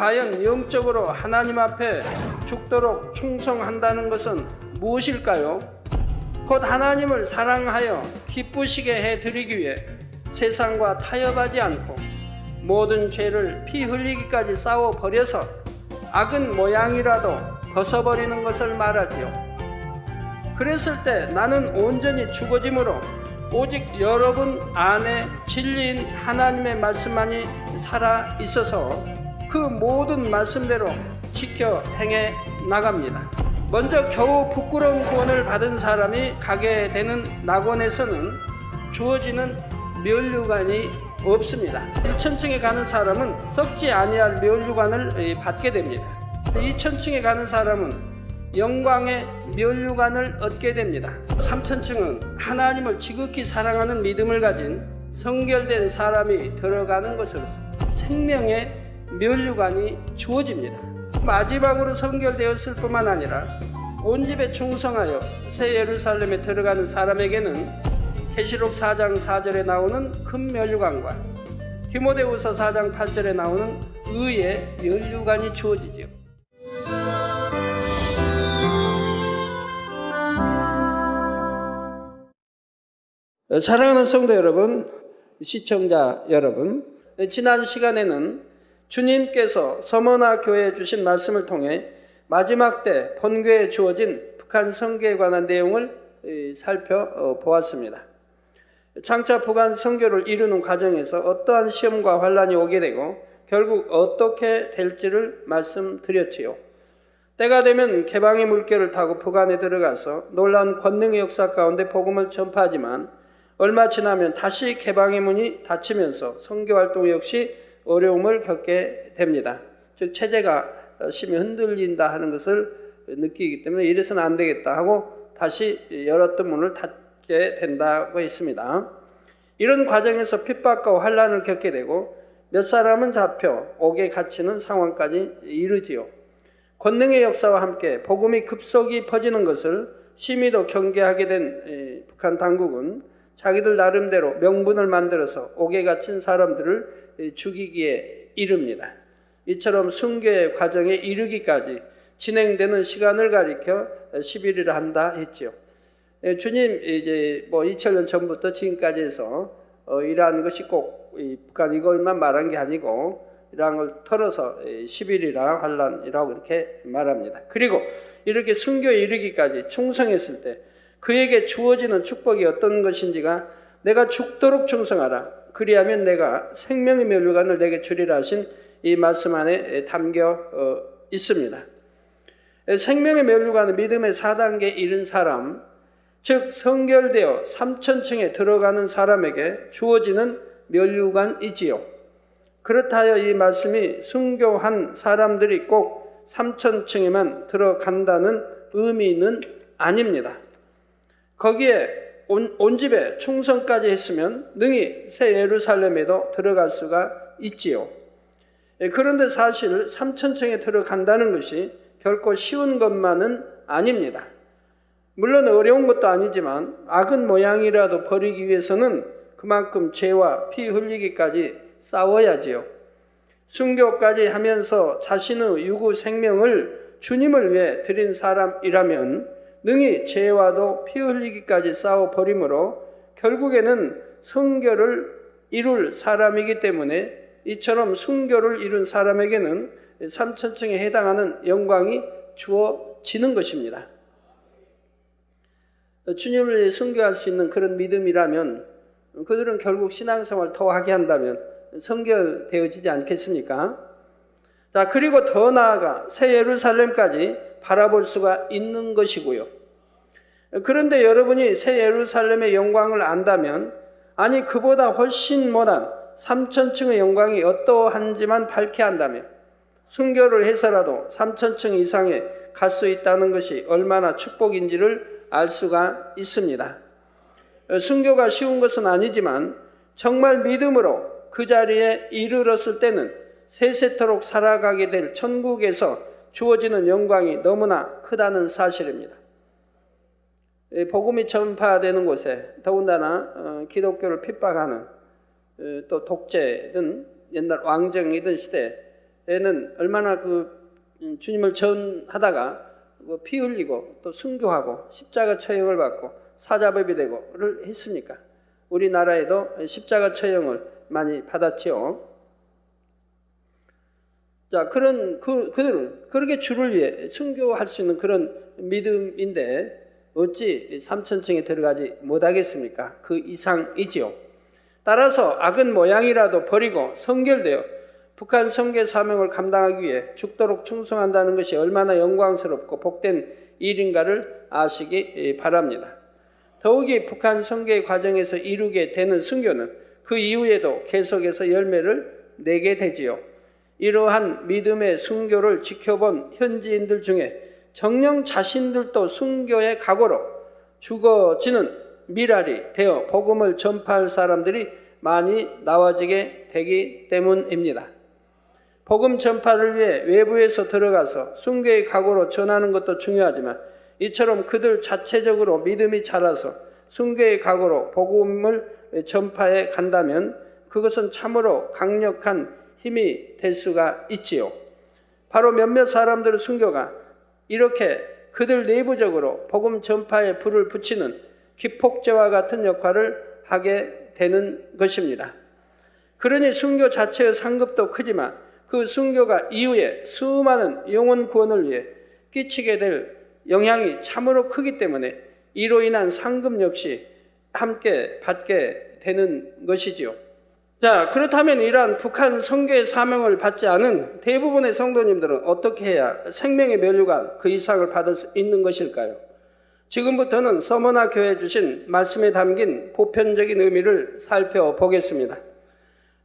과연 영적으로 하나님 앞에 죽도록 충성한다는 것은 무엇일까요? 곧 하나님을 사랑하여 기쁘시게 해드리기 위해 세상과 타협하지 않고 모든 죄를 피 흘리기까지 싸워버려서 악은 모양이라도 벗어버리는 것을 말하지요. 그랬을 때 나는 온전히 죽어짐으로 오직 여러분 안에 진리인 하나님의 말씀만이 살아있어서 그 모든 말씀대로 지켜 행해 나갑니다. 먼저 겨우 부끄러운 구원을 받은 사람이 가게 되는 낙원에서는 주어지는 면류관이 없습니다. 1천층에 가는 사람은 썩지 아니할 면류관을 받게 됩니다. 2천층에 가는 사람은 영광의 면류관을 얻게 됩니다. 3천층은 하나님을 지극히 사랑하는 믿음을 가진 성결된 사람이 들어가는 것으로서 생명의 면류관이 주어집니다. 마지막으로 성결되었을 뿐만 아니라 온 집에 충성하여 새 예루살렘에 들어가는 사람에게는 계시록 4장 4절에 나오는 금 면류관과 디모데후서 4장 8절에 나오는 의의 면류관이 주어지지요. 사랑하는 성도 여러분, 시청자 여러분, 지난 시간에는 주님께서 서머나 교회에 주신 말씀을 통해 마지막 때 본교에 주어진 북한 선교에 관한 내용을 살펴보았습니다. 장차 북한 선교를 이루는 과정에서 어떠한 시험과 환란이 오게 되고 결국 어떻게 될지를 말씀드렸지요. 때가 되면 개방의 물결을 타고 북한에 들어가서 놀라운 권능의 역사 가운데 복음을 전파하지만 얼마 지나면 다시 개방의 문이 닫히면서 선교활동 역시 어려움을 겪게 됩니다. 즉 체제가 심히 흔들린다 하는 것을 느끼기 때문에 이래서는 안 되겠다 하고 다시 열었던 문을 닫게 된다고 했습니다. 이런 과정에서 핍박과 환란을 겪게 되고 몇 사람은 잡혀 옥에 갇히는 상황까지 이르지요. 권능의 역사와 함께 복음이 급속히 퍼지는 것을 심히도 경계하게 된 북한 당국은 자기들 나름대로 명분을 만들어서 옥에 갇힌 사람들을 죽이기에 이릅니다. 이처럼 순교의 과정에 이르기까지 진행되는 시간을 가리켜 10일이라 한다 했지요. 주님 이제 2000년 전부터 지금까지 해서 이러한 것이 꼭 북한 이것만 말한 게 아니고 이러한 걸 털어서 10일이라 환란이라고 이렇게 말합니다. 그리고 이렇게 순교에 이르기까지 충성했을 때 그에게 주어지는 축복이 어떤 것인지가 내가 죽도록 충성하라. 그리하면 내가 생명의 면류관을 내게 주리라 하신 이 말씀 안에 담겨 있습니다. 생명의 면류관은 믿음의 4단계에 이른 사람, 즉 성결되어 3천층에 들어가는 사람에게 주어지는 면류관이지요. 그렇다여 이 말씀이 순교한 사람들이 꼭 3천층에만 들어간다는 의미는 아닙니다. 거기에 온 집에 충성까지 했으면 능히 새 예루살렘에도 들어갈 수가 있지요. 그런데 사실 3천층에 들어간다는 것이 결코 쉬운 것만은 아닙니다. 물론 어려운 것도 아니지만 악은 모양이라도 버리기 위해서는 그만큼 죄와 피 흘리기까지 싸워야지요. 순교까지 하면서 자신의 유구 생명을 주님을 위해 드린 사람이라면 능히 죄와도 피 흘리기까지 싸워버리므로 결국에는 성결을 이룰 사람이기 때문에 이처럼 순교를 이룬 사람에게는 3천층에 해당하는 영광이 주어지는 것입니다. 주님을 위해 순교할 수 있는 그런 믿음이라면 그들은 결국 신앙생활을 더 하게 한다면 성결되어지지 않겠습니까? 자, 그리고 더 나아가 새 예루살렘까지 바라볼 수가 있는 것이고요. 그런데 여러분이 새 예루살렘의 영광을 안다면 아니 그보다 훨씬 못한 3천층의 영광이 어떠한지만 밝게 한다면 순교를 해서라도 3천층 이상에 갈 수 있다는 것이 얼마나 축복인지를 알 수가 있습니다. 순교가 쉬운 것은 아니지만 정말 믿음으로 그 자리에 이르렀을 때는 세세토록 살아가게 될 천국에서 주어지는 영광이 너무나 크다는 사실입니다. 복음이 전파되는 곳에 더군다나 기독교를 핍박하는 또 독재든 옛날 왕정이든 시대 때는 얼마나 주님을 전하다가 피 흘리고 또 순교하고 십자가 처형을 받고 사자법이 되고를 했습니까? 우리나라에도 십자가 처형을 많이 받았지요. 자, 그들은 그렇게 주를 위해 순교할 수 있는 그런 믿음인데 어찌 삼천층에 들어가지 못하겠습니까? 그 이상이지요. 따라서 악은 모양이라도 버리고 성결되어 북한 선교 사명을 감당하기 위해 죽도록 충성한다는 것이 얼마나 영광스럽고 복된 일인가를 아시기 바랍니다. 더욱이 북한 선교의 과정에서 이루게 되는 순교는 그 이후에도 계속해서 열매를 내게 되지요. 이러한 믿음의 순교를 지켜본 현지인들 중에 정녕 자신들도 순교의 각오로 죽어지는 미랄이 되어 복음을 전파할 사람들이 많이 나와지게 되기 때문입니다. 복음 전파를 위해 외부에서 들어가서 순교의 각오로 전하는 것도 중요하지만 이처럼 그들 자체적으로 믿음이 자라서 순교의 각오로 복음을 전파해 간다면 그것은 참으로 강력한 힘이 될 수가 있지요. 바로 몇몇 사람들의 순교가 이렇게 그들 내부적으로 복음 전파에 불을 붙이는 기폭제와 같은 역할을 하게 되는 것입니다. 그러니 순교 자체의 상급도 크지만 그 순교가 이후에 수많은 영혼 구원을 위해 끼치게 될 영향이 참으로 크기 때문에 이로 인한 상급 역시 함께 받게 되는 것이지요. 자, 그렇다면 이러한 북한 선교의 사명을 받지 않은 대부분의 성도님들은 어떻게 해야 생명의 면류관 그 이상을 받을 수 있는 것일까요? 지금부터는 서머나 교회에 주신 말씀에 담긴 보편적인 의미를 살펴보겠습니다.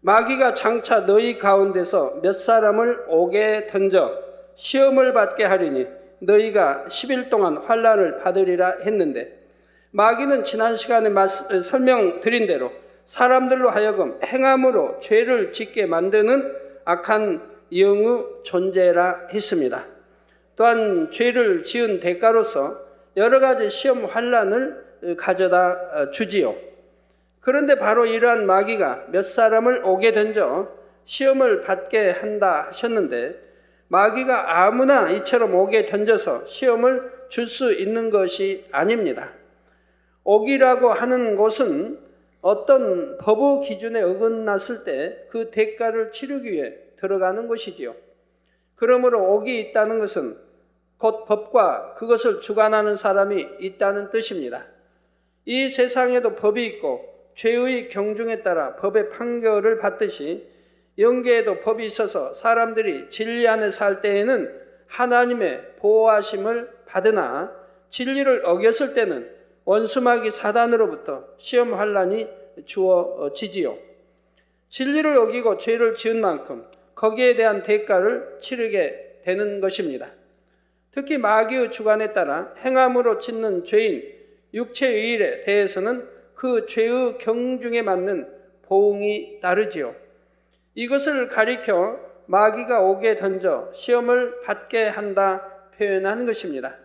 마귀가 장차 너희 가운데서 몇 사람을 옥에 던져 시험을 받게 하리니 너희가 10일 동안 환난을 받으리라 했는데 마귀는 지난 시간에 설명드린 대로 사람들로 하여금 행함으로 죄를 짓게 만드는 악한 영의 존재라 했습니다. 또한 죄를 지은 대가로서 여러 가지 시험 환난을 가져다 주지요. 그런데 바로 이러한 마귀가 몇 사람을 옥에 던져 시험을 받게 한다 하셨는데 마귀가 아무나 이처럼 옥에 던져서 시험을 줄 수 있는 것이 아닙니다. 옥이라고 하는 곳은 어떤 법의 기준에 어긋났을 때 그 대가를 치르기 위해 들어가는 곳이지요. 그러므로 옥이 있다는 것은 곧 법과 그것을 주관하는 사람이 있다는 뜻입니다. 이 세상에도 법이 있고 죄의 경중에 따라 법의 판결을 받듯이 영계에도 법이 있어서 사람들이 진리 안에 살 때에는 하나님의 보호하심을 받으나 진리를 어겼을 때는 원수마귀 사단으로부터 시험 환난이 주어지지요. 진리를 어기고 죄를 지은 만큼 거기에 대한 대가를 치르게 되는 것입니다. 특히 마귀의 주관에 따라 행함으로 짓는 죄인 육체의 일에 대해서는 그 죄의 경중에 맞는 보응이 따르지요. 이것을 가리켜 마귀가 옥에 던져 시험을 받게 한다 표현한 것입니다.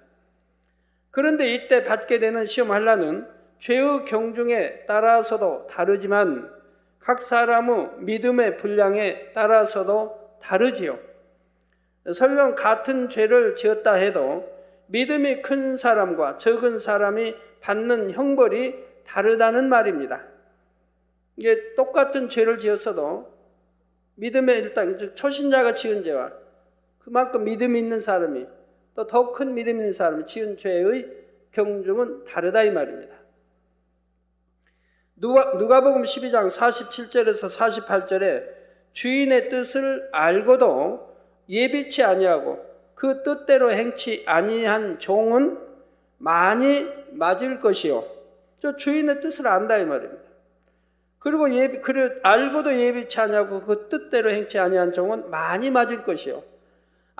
그런데 이때 받게 되는 시험 환난은 죄의 경중에 따라서도 다르지만 각 사람의 믿음의 분량에 따라서도 다르지요. 설령 같은 죄를 지었다 해도 믿음이 큰 사람과 적은 사람이 받는 형벌이 다르다는 말입니다. 이게 똑같은 죄를 지었어도 믿음의 일단 초신자가 지은 죄와 그만큼 믿음이 있는 사람이 또 더 큰 믿음 있는 사람이 지은 죄의 경중은 다르다 이 말입니다. 누가복음 12장 47절에서 48절에 주인의 뜻을 알고도 예비치 아니하고 그 뜻대로 행치 아니한 종은 많이 맞을 것이요. 저 주인의 뜻을 안다 이 말입니다. 그리고 알고도 예비치 아니하고 그 뜻대로 행치 아니한 종은 많이 맞을 것이요.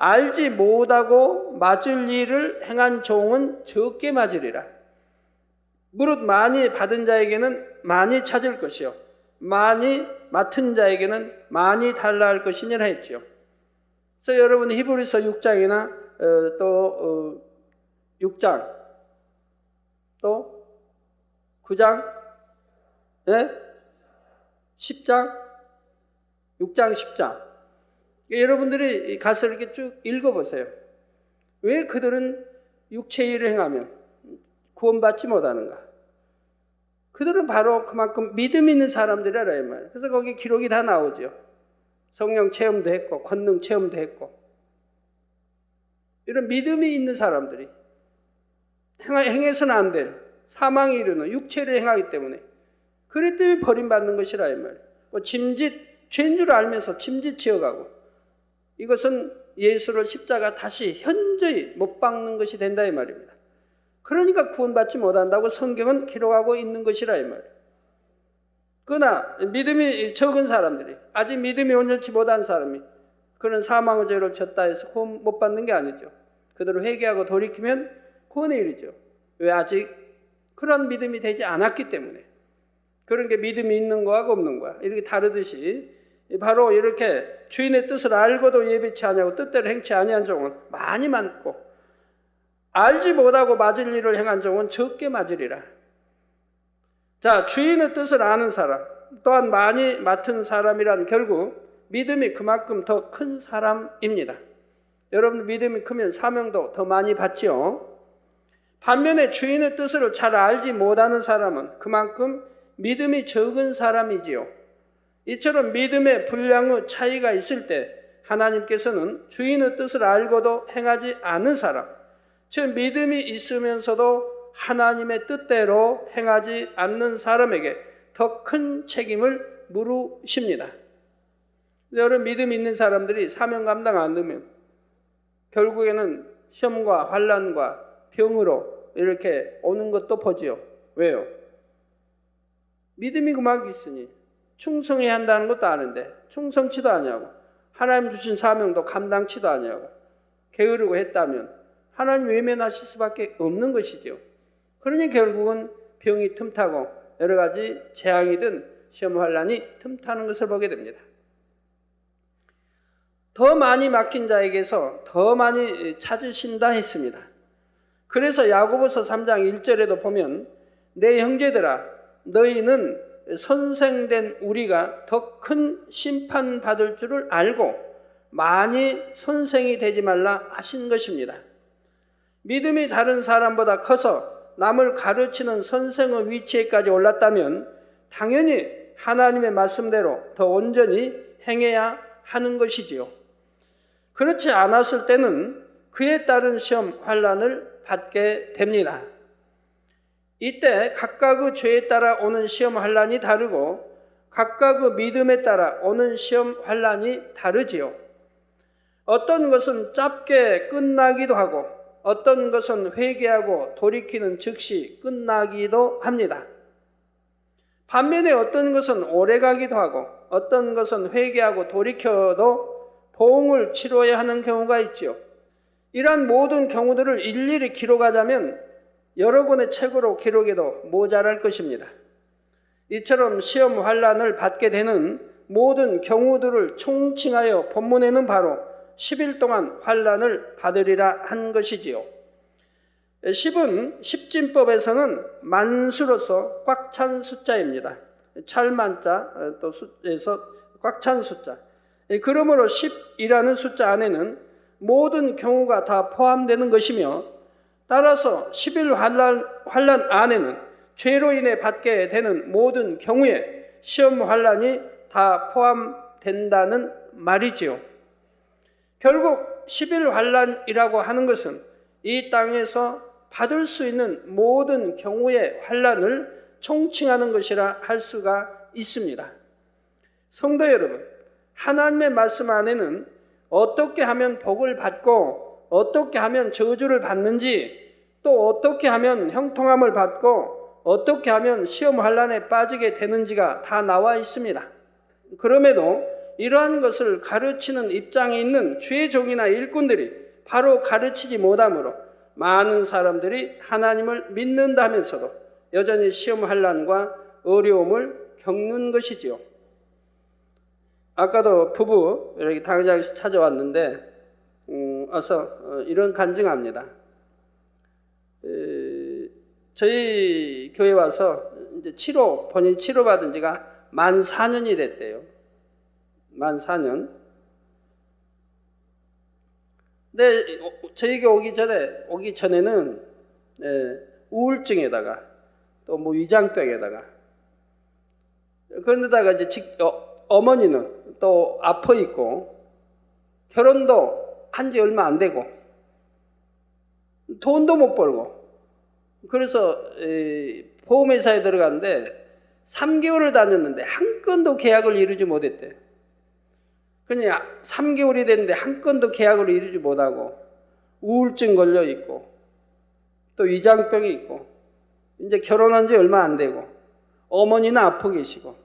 알지 못하고 맞을 일을 행한 종은 적게 맞으리라. 무릇 많이 받은 자에게는 많이 찾을 것이요 많이 맡은 자에게는 많이 달라 할 것이니라 했지요. 그래서 여러분 히브리서 6장이나 또 6장 또 9장 10장 6장 10장 여러분들이 가서 이렇게 쭉 읽어보세요. 왜 그들은 육체의 일을 행하면 구원받지 못하는가? 그들은 바로 그만큼 믿음 있는 사람들이라 이 말이에요. 그래서 거기 기록이 다 나오죠. 성령 체험도 했고 권능 체험도 했고 이런 믿음이 있는 사람들이 행해서는 안 될 사망에 이르는 육체를 행하기 때문에 그렇기 때문에 버림받는 것이라 이 말이에요. 죄인 줄 알면서 짐짓 지어가고 이것은 예수를 십자가 다시 현저히 못 박는 것이 된다 이 말입니다. 그러니까 구원받지 못한다고 성경은 기록하고 있는 것이라 이 말이에요. 그러나 믿음이 적은 사람들이 아직 믿음이 온전치 못한 사람이 그런 사망의 죄를 졌다 해서 구원 못 받는 게 아니죠. 그대로 회개하고 돌이키면 구원에 이르죠. 왜? 아직 그런 믿음이 되지 않았기 때문에. 그런 게 믿음이 있는 거하고 없는 거야. 이렇게 다르듯이 바로 이렇게 주인의 뜻을 알고도 예비치 아니하고 뜻대로 행치 아니한 종은 많이 많고 알지 못하고 맞을 일을 행한 종은 적게 맞으리라. 자, 주인의 뜻을 아는 사람 또한 많이 맡은 사람이란 결국 믿음이 그만큼 더 큰 사람입니다. 여러분 믿음이 크면 사명도 더 많이 받지요. 반면에 주인의 뜻을 잘 알지 못하는 사람은 그만큼 믿음이 적은 사람이지요. 이처럼 믿음의 분량의 차이가 있을 때 하나님께서는 주인의 뜻을 알고도 행하지 않은 사람, 즉 믿음이 있으면서도 하나님의 뜻대로 행하지 않는 사람에게 더 큰 책임을 물으십니다. 여러분 믿음 있는 사람들이 사명 감당 안 되면 결국에는 시험과 환난과 병으로 이렇게 오는 것도 보지요. 왜요? 믿음이 그만큼 있으니 충성해야 한다는 것도 아는데 충성치도 아니하고 하나님 주신 사명도 감당치도 아니하고 게으르고 했다면 하나님 외면하실 수밖에 없는 것이죠. 그러니 결국은 병이 틈타고 여러 가지 재앙이든 시험 환난이 틈타는 것을 보게 됩니다. 더 많이 맡긴 자에게서 더 많이 찾으신다 했습니다. 그래서 야고보서 3장 1절에도 보면 내 형제들아 너희는 선생된 우리가 더 큰 심판받을 줄을 알고 많이 선생이 되지 말라 하신 것입니다. 믿음이 다른 사람보다 커서 남을 가르치는 선생의 위치에까지 올랐다면 당연히 하나님의 말씀대로 더 온전히 행해야 하는 것이지요. 그렇지 않았을 때는 그에 따른 시험, 환난을 받게 됩니다. 이때 각각의 죄에 따라 오는 시험, 환난이 다르고 각각의 믿음에 따라 오는 시험, 환난이 다르지요. 어떤 것은 짧게 끝나기도 하고 어떤 것은 회개하고 돌이키는 즉시 끝나기도 합니다. 반면에 어떤 것은 오래가기도 하고 어떤 것은 회개하고 돌이켜도 보응을 치러야 하는 경우가 있죠. 이러한 모든 경우들을 일일이 기록하자면 여러 권의 책으로 기록해도 모자랄 것입니다. 이처럼 시험 환난을 받게 되는 모든 경우들을 총칭하여 본문에는 바로 10일 동안 환난을 받으리라 한 것이지요. 10은 십진법에서는 만수로서 꽉 찬 숫자입니다. 찰만자 또 숫에서 꽉 찬 숫자. 그러므로 10이라는 숫자 안에는 모든 경우가 다 포함되는 것이며 따라서 10일 환난 안에는 죄로 인해 받게 되는 모든 경우에 시험 환난이 다 포함된다는 말이지요. 결국 10일 환난이라고 하는 것은 이 땅에서 받을 수 있는 모든 경우의 환난을 총칭하는 것이라 할 수가 있습니다. 성도 여러분, 하나님의 말씀 안에는 어떻게 하면 복을 받고 어떻게 하면 저주를 받는지 또 어떻게 하면 형통함을 받고 어떻게 하면 시험 환난에 빠지게 되는지가 다 나와 있습니다. 그럼에도 이러한 것을 가르치는 입장에 있는 주의 종이나 일꾼들이 바로 가르치지 못하므로 많은 사람들이 하나님을 믿는다면서도 여전히 시험 환난과 어려움을 겪는 것이지요. 아까도 부부 이렇게 당장에서 찾아왔는데 와서 이런 간증합니다. 저희 교회 와서 이제 본인이 치료받은 지가 만 4년이 됐대요. 만 4년. 근데 저에게 오기 전에는 우울증에다가 또 뭐 위장병에다가 그런데다가 이제 어머니는 또 아파 있고 결혼도 한 지 얼마 안 되고 돈도 못 벌고 그래서 보험회사에 들어갔는데 3개월을 다녔는데 한 건도 계약을 이루지 못했대. 그냥 3개월이 됐는데 한 건도 계약을 이루지 못하고 우울증 걸려 있고 또 위장병이 있고 이제 결혼한 지 얼마 안 되고 어머니는 아파 계시고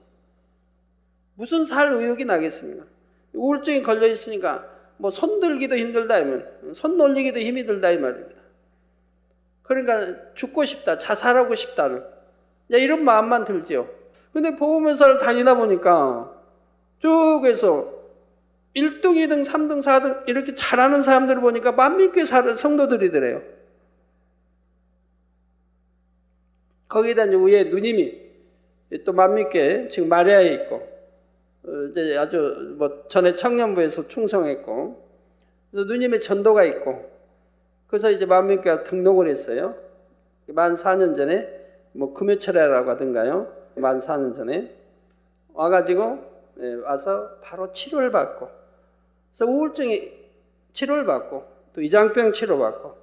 무슨 살 의욕이 나겠습니까? 우울증이 걸려 있으니까 뭐 손 들기도 힘들다 하면 손 놀리기도 힘이 들다 이 말입니다. 그러니까 죽고 싶다, 자살하고 싶다는 이런 마음만 들지요. 근데 보험회사를 다니다 보니까 쪽에서 1등, 2등, 3등, 4등 이렇게 잘하는 사람들을 보니까 만민교회 성도들이더래요. 거기다 이제 위에 누님이 또 만민교회 지금 마리아에 있고 이제 아주 뭐 전에 청년부에서 충성했고 그래서 누님의 전도가 있고 그래서 이제 만민교회 등록을 했어요. 만 4년 전에 뭐 금요철에라고 하던가요. 만 4년 전에 와가지고 와서 바로 치료를 받고 그래서 우울증이 치료를 받고 또 위장병 치료받고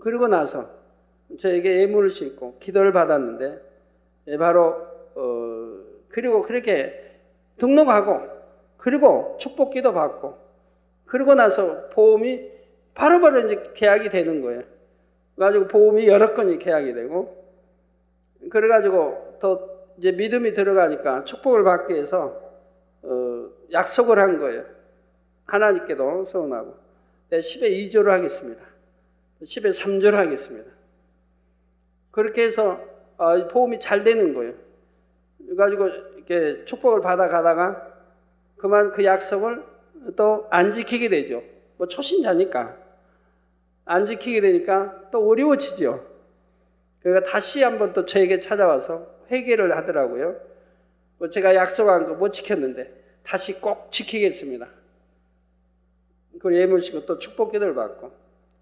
그리고 나서 저에게 예물을 싣고 기도를 받았는데 바로 그리고 그렇게 등록하고 그리고 축복기도 받고 그리고 나서 보험이 바로바로 이제 계약이 되는 거예요. 그래가지고 보험이 여러 건이 계약이 되고 그래가지고 더 이제 믿음이 들어가니까 축복을 받기 위해서 약속을 한 거예요. 하나님께도 서운하고 10에 2조를 하겠습니다. 10에 3조를 하겠습니다. 그렇게 해서 보험이 잘 되는 거예요. 그래가지고 이렇게 축복을 받아가다가 그만 그 약속을 또 안 지키게 되죠. 뭐 초신자니까 안 지키게 되니까 또 어려워지죠. 그러니까 다시 한번 또 저에게 찾아와서 회개를 하더라고요. 뭐 제가 약속한 거 못 지켰는데 다시 꼭 지키겠습니다. 그 예물시고 또 축복기도를 받고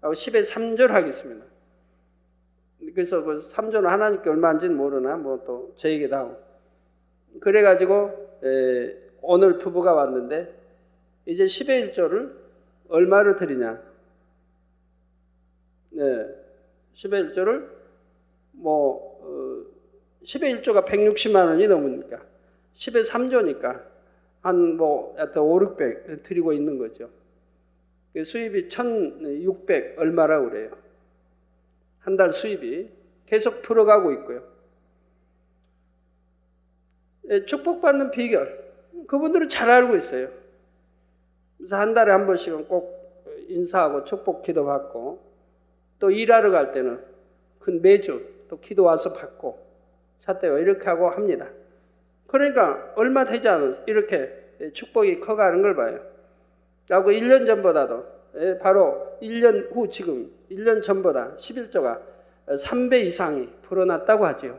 10에 3조를 하겠습니다. 그래서 그 3조는 하나님께 얼마인지는 모르나 뭐 또 저에게도 하고 그래가지고 오늘 부부가 왔는데 이제 10의 1조를 얼마를 드리냐 10의 1조를 뭐 10의 1조가 160만 원이 넘으니까 10의 3조니까 한 뭐 하여튼 5, 600 드리고 있는 거죠. 수입이 1,600 얼마라고 그래요. 한 달 수입이 계속 풀어가고 있고요. 축복받는 비결 그분들은 잘 알고 있어요. 그래서 한 달에 한 번씩은 꼭 인사하고 축복 기도 받고 또 일하러 갈 때는 매주 또 기도 와서 받고 삿대요 이렇게 하고 합니다. 그러니까 얼마 되지 않아서 이렇게 축복이 커가는 걸 봐요. 그리고 1년 전보다도 바로 1년 후 지금 1년 전보다 11조가 3배 이상이 불어났다고 하죠.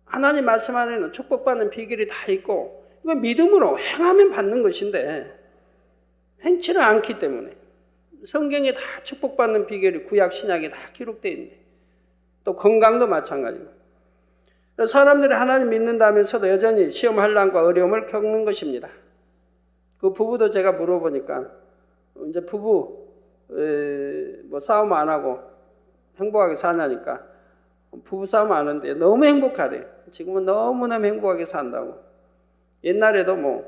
하나님 말씀 안에는 축복받는 비결이 다 있고 이건 믿음으로 행하면 받는 것인데 행치를 않기 때문에 성경에 다 축복받는 비결이 구약 신약에 다 기록되어 있는데 또 건강도 마찬가지고 사람들이 하나님 믿는다면서도 여전히 시험 환난과 어려움을 겪는 것입니다. 그 부부도 제가 물어보니까 이제 부부 뭐 싸움 안 하고 행복하게 사냐니까 부부 싸움 안 하는데 너무 행복하대요. 지금은 너무너무 행복하게 산다고. 옛날에도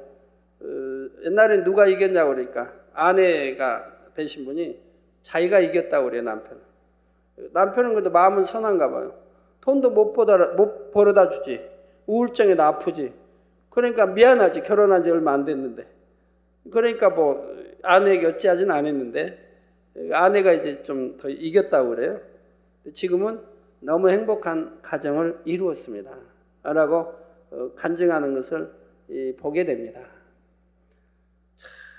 옛날에 누가 이겼냐고 그러니까 아내가 되신 분이 자기가 이겼다고 그래요. 남편은 그래도 마음은 선한가 봐요. 돈도 못 벌어다 주지. 우울증에도 아프지. 그러니까 미안하지. 결혼한 지 얼마 안 됐는데. 그러니까 뭐 아내에게 어찌하진 않았는데 아내가 이제 좀 더 이겼다고 그래요. 지금은 너무 행복한 가정을 이루었습니다. 라고 간증하는 것을 보게 됩니다.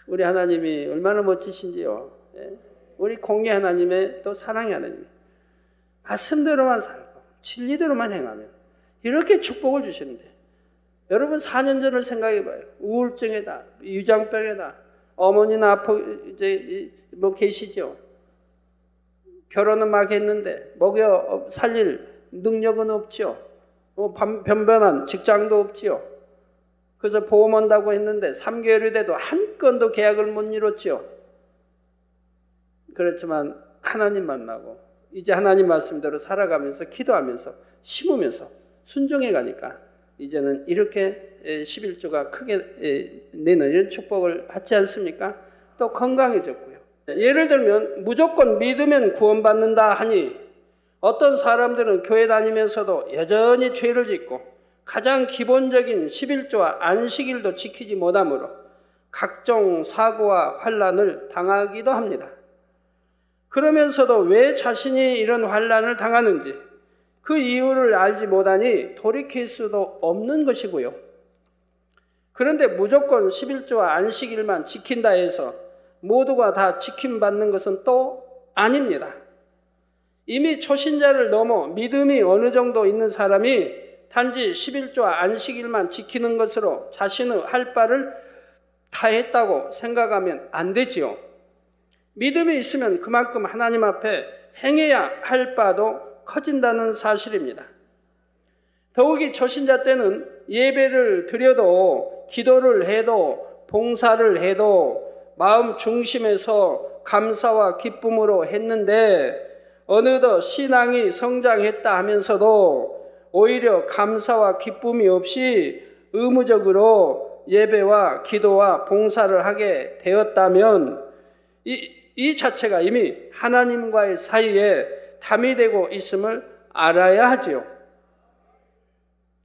우리 하나님이 얼마나 멋지신지요. 우리 공의 하나님의 또 사랑의 하나님. 말씀대로만 살고 진리대로만 행하면 이렇게 축복을 주시는데 여러분 4년 전을 생각해 봐요. 우울증에다 위장병에다 어머니나 아빠 이제 뭐 계시죠? 결혼은 막 했는데 먹여 살릴 능력은 없죠. 변변한 직장도 없지요. 그래서 보험 한다고 했는데 3개월이 돼도 한 건도 계약을 못 이뤘죠. 그렇지만 하나님 만나고 이제 하나님 말씀대로 살아가면서 기도하면서 심으면서 순종해 가니까 이제는 이렇게 11조가 크게 내는 이런 축복을 받지 않습니까? 또 건강해졌고요. 예를 들면 무조건 믿으면 구원받는다 하니 어떤 사람들은 교회 다니면서도 여전히 죄를 짓고 가장 기본적인 11조와 안식일도 지키지 못하므로 각종 사고와 환난을 당하기도 합니다. 그러면서도 왜 자신이 이런 환난을 당하는지 그 이유를 알지 못하니 돌이킬 수도 없는 것이고요. 그런데 무조건 11조와 안식일만 지킨다 해서 모두가 다 지킴받는 것은 또 아닙니다. 이미 초신자를 넘어 믿음이 어느 정도 있는 사람이 단지 11조와 안식일만 지키는 것으로 자신의 할 바를 다 했다고 생각하면 안 되지요. 믿음이 있으면 그만큼 하나님 앞에 행해야 할 바도 커진다는 사실입니다. 더욱이 초신자 때는 예배를 드려도 기도를 해도 봉사를 해도 마음 중심에서 감사와 기쁨으로 했는데 어느덧 신앙이 성장했다 하면서도 오히려 감사와 기쁨이 없이 의무적으로 예배와 기도와 봉사를 하게 되었다면 이 자체가 이미 하나님과의 사이에 담이 되고 있음을 알아야 하지요.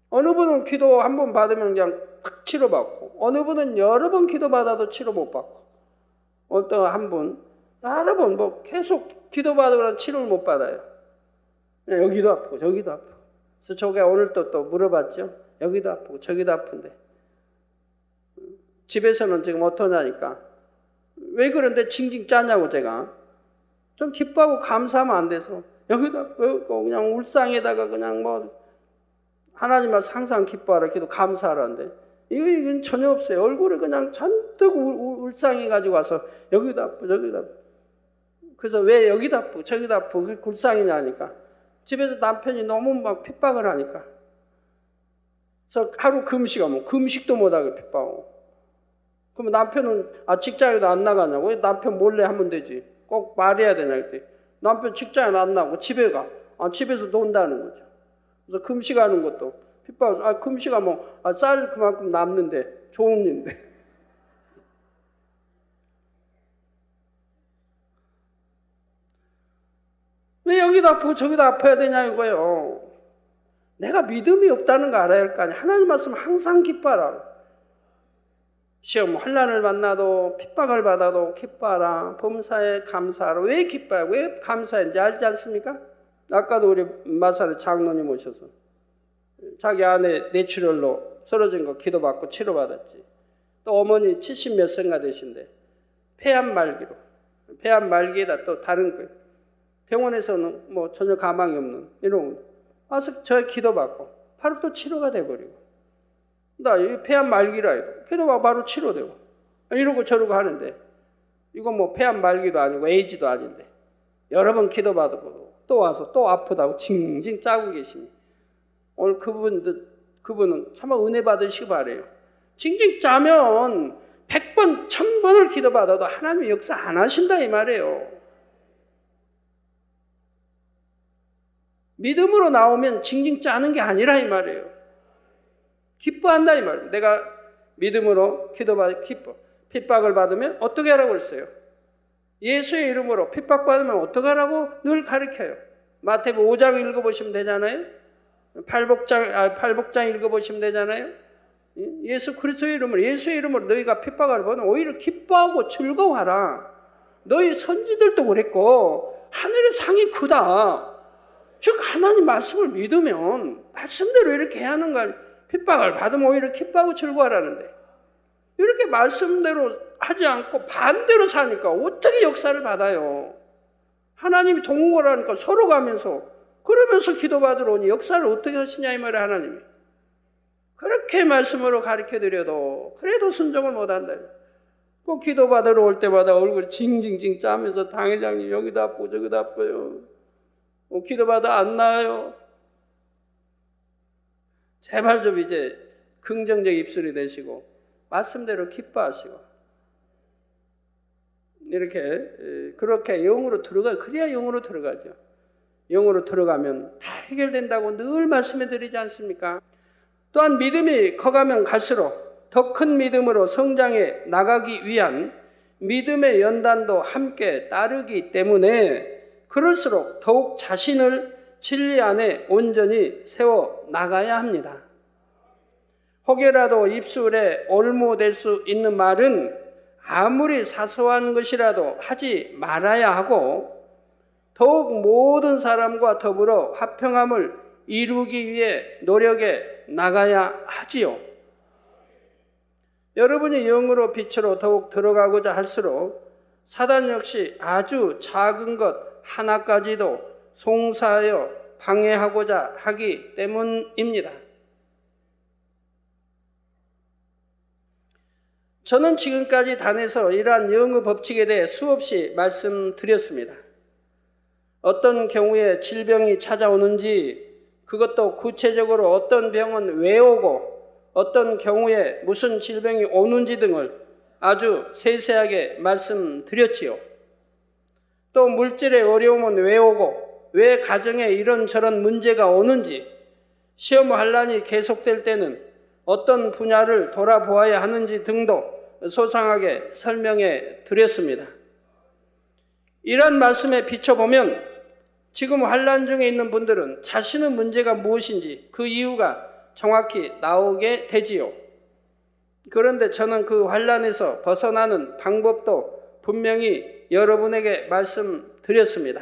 어느 분은 기도 한 번 받으면 그냥 탁 치료받고 어느 분은 여러 번 기도받아도 치료 못 받고 어떤 한 분 여러 번 뭐 계속 기도받으면 치료를 못 받아요. 여기도 아프고 저기도 아프고. 그래서 저게 오늘 또 물어봤죠. 여기도 아프고 저기도 아픈데 집에서는 지금 어떠냐니까 왜 그런데 징징 짜냐고 제가 좀 기뻐하고 감사하면 안 돼서 여기도 아프고 그냥 울상에다가 그냥 뭐 하나님만 항상 기뻐하라 기도 감사하라는데 이건 전혀 없어요. 얼굴에 그냥 잔뜩 울상해가지고 와서 여기도 아프고 저기도 아프고. 그래서 왜 여기도 아프고 저기도 아프고 그게 굴상이냐니까 집에서 남편이 너무 막 핍박을 하니까 그래서 하루 금식하면 금식도 못하게 핍박하고 그러면 남편은 직장에도 안 나가냐고 왜 남편 몰래 하면 되지 꼭 말해야 되냐 그랬더니 남편 직장에 안 나가고 집에 가 집에서 논다는 거죠. 그래서 금식하는 것도 핍박 금식하면 쌀 그만큼 남는데 좋은 일인데 왜 여기도 아프고 저기도 아파야 되냐 이거예요. 내가 믿음이 없다는 거 알아야 할 거 아니야. 하나님 말씀 항상 기뻐하라. 시험 환난을 만나도 핍박을 받아도 기뻐하라. 범사에 감사하라. 왜 기뻐해? 왜 감사했는지 알지 않습니까? 아까도 우리 마사의 장로님 오셔서 자기 아내 뇌출혈로 쓰러진 거 기도받고 치료받았지. 또 어머니 70 몇 세인가 되신데 폐암 말기에다 또 다른 거 병원에서는 뭐 전혀 가망이 없는 이런 와서 저 기도받고 바로 또 치료가 돼버리고 나 이 폐암 말기라 해도 기도받고 바로 치료되고 이러고 저러고 하는데 이거 뭐 폐암 말기도 아니고 에이즈도 아닌데 여러 번 기도받고 또 와서 또 아프다고 징징 짜고 계시니 오늘 그분은 정말 은혜 받으시기 바래요. 징징 짜면 100번 1000번을 기도받아도 하나님이 역사 안 하신다 이 말이에요. 믿음으로 나오면 징징 짜는 게 아니라 이 말이에요. 기뻐한다 이 말이에요. 내가 믿음으로 기뻐. 핍박을 받으면 어떻게 하라고 했어요? 예수의 이름으로 핍박받으면 어떻게 하라고 늘 가르쳐요. 마태복음 5장 읽어보시면 되잖아요. 팔복장 읽어보시면 되잖아요. 예수 그리스도의 이름으로 예수의 이름으로 너희가 핍박을 받으면 오히려 기뻐하고 즐거워하라. 너희 선지들도 그랬고 하늘의 상이 크다. 즉 하나님 말씀을 믿으면 말씀대로 이렇게 해야 하는 거 핍박을 받으면 오히려 기뻐하고 즐거워하라는데 이렇게 말씀대로 하지 않고 반대로 사니까 어떻게 역사를 받아요? 하나님이 동응을 하니까 서로 가면서 그러면서 기도받으러 오니 역사를 어떻게 하시냐 이 말이에요. 하나님이 그렇게 말씀으로 가르쳐드려도 그래도 순종을 못한다. 꼭 기도 받으러 올 때마다 얼굴이 징징징 짜면서 당회장님 여기도 아프고 저기도 아파요. 기도 받아 안 나아요. 제발 좀 이제 긍정적 입술이 되시고 말씀대로 기뻐하시고 이렇게 그렇게 영으로 들어가 그래야 영으로 들어가죠. 영으로 들어가면 다 해결된다고 늘 말씀해 드리지 않습니까? 또한 믿음이 커가면 갈수록 더 큰 믿음으로 성장해 나가기 위한 믿음의 연단도 함께 따르기 때문에 그럴수록 더욱 자신을 진리 안에 온전히 세워 나가야 합니다. 혹여라도 입술에 올무될 수 있는 말은 아무리 사소한 것이라도 하지 말아야 하고 더욱 모든 사람과 더불어 화평함을 이루기 위해 노력해 나가야 하지요. 여러분이 영으로 빛으로 더욱 들어가고자 할수록 사단 역시 아주 작은 것 하나까지도 송사하여 방해하고자 하기 때문입니다. 저는 지금까지 단에서 이러한 영의 법칙에 대해 수없이 말씀드렸습니다. 어떤 경우에 질병이 찾아오는지, 그것도 구체적으로 어떤 병은 왜 오고 어떤 경우에 무슨 질병이 오는지 등을 아주 세세하게 말씀드렸지요. 또 물질의 어려움은 왜 오고 왜 가정에 이런저런 문제가 오는지, 시험 환란이 계속될 때는 어떤 분야를 돌아보아야 하는지 등도 소상하게 설명해 드렸습니다. 이런 말씀에 비춰보면 지금 환란 중에 있는 분들은 자신의 문제가 무엇인지 그 이유가 정확히 나오게 되지요. 그런데 저는 그 환란에서 벗어나는 방법도 분명히 여러분에게 말씀드렸습니다.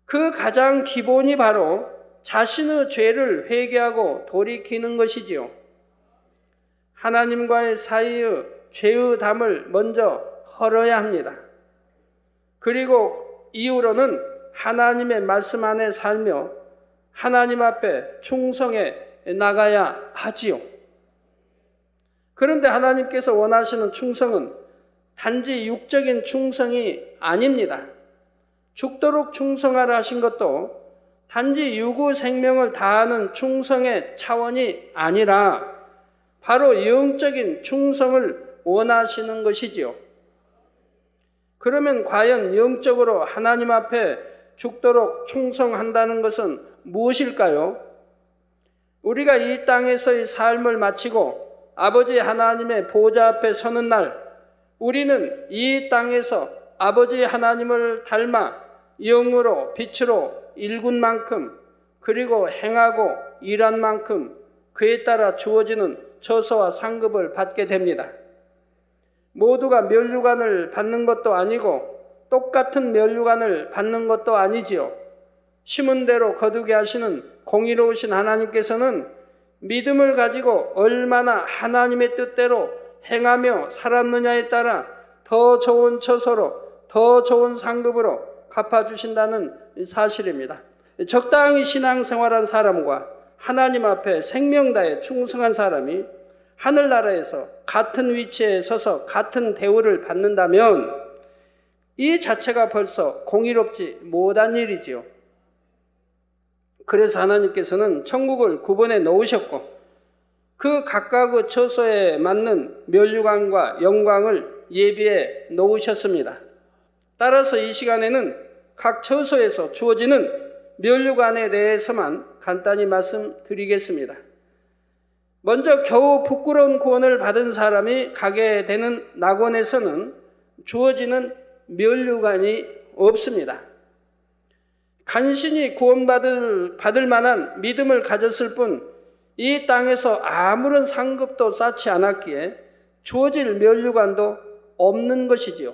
그 가장 기본이 바로 자신의 죄를 회개하고 돌이키는 것이지요. 하나님과의 사이의 죄의 담을 먼저 헐어야 합니다. 그리고 이후로는 하나님의 말씀 안에 살며 하나님 앞에 충성해 나가야 하지요. 그런데 하나님께서 원하시는 충성은 단지 육적인 충성이 아닙니다. 죽도록 충성하라 하신 것도 단지 유구 생명을 다하는 충성의 차원이 아니라 바로 영적인 충성을 원하시는 것이지요. 그러면 과연 영적으로 하나님 앞에 죽도록 충성한다는 것은 무엇일까요? 우리가 이 땅에서의 삶을 마치고 아버지 하나님의 보좌 앞에 서는 날, 우리는 이 땅에서 아버지 하나님을 닮아 영으로 빛으로 일군 만큼, 그리고 행하고 일한 만큼 그에 따라 주어지는 처소와 상급을 받게 됩니다. 모두가 면류관을 받는 것도 아니고 똑같은 면류관을 받는 것도 아니지요. 심은 대로 거두게 하시는 공의로우신 하나님께서는 믿음을 가지고 얼마나 하나님의 뜻대로 행하며 살았느냐에 따라 더 좋은 처소로, 더 좋은 상급으로 갚아주신다는 사실입니다. 적당히 신앙생활한 사람과 하나님 앞에 생명 다해 충성한 사람이 하늘나라에서 같은 위치에 서서 같은 대우를 받는다면 이 자체가 벌써 공의롭지 못한 일이지요. 그래서 하나님께서는 천국을 구분해 놓으셨고 그 각각의 처소에 맞는 면류관과 영광을 예비해 놓으셨습니다. 따라서 이 시간에는 각 처소에서 주어지는 면류관에 대해서만 간단히 말씀드리겠습니다. 먼저 겨우 부끄러운 구원을 받은 사람이 가게 되는 낙원에서는 주어지는 면류관이 없습니다. 간신히 구원받을 만한 믿음을 가졌을 뿐 이 땅에서 아무런 상급도 쌓지 않았기에 주어질 면류관도 없는 것이지요.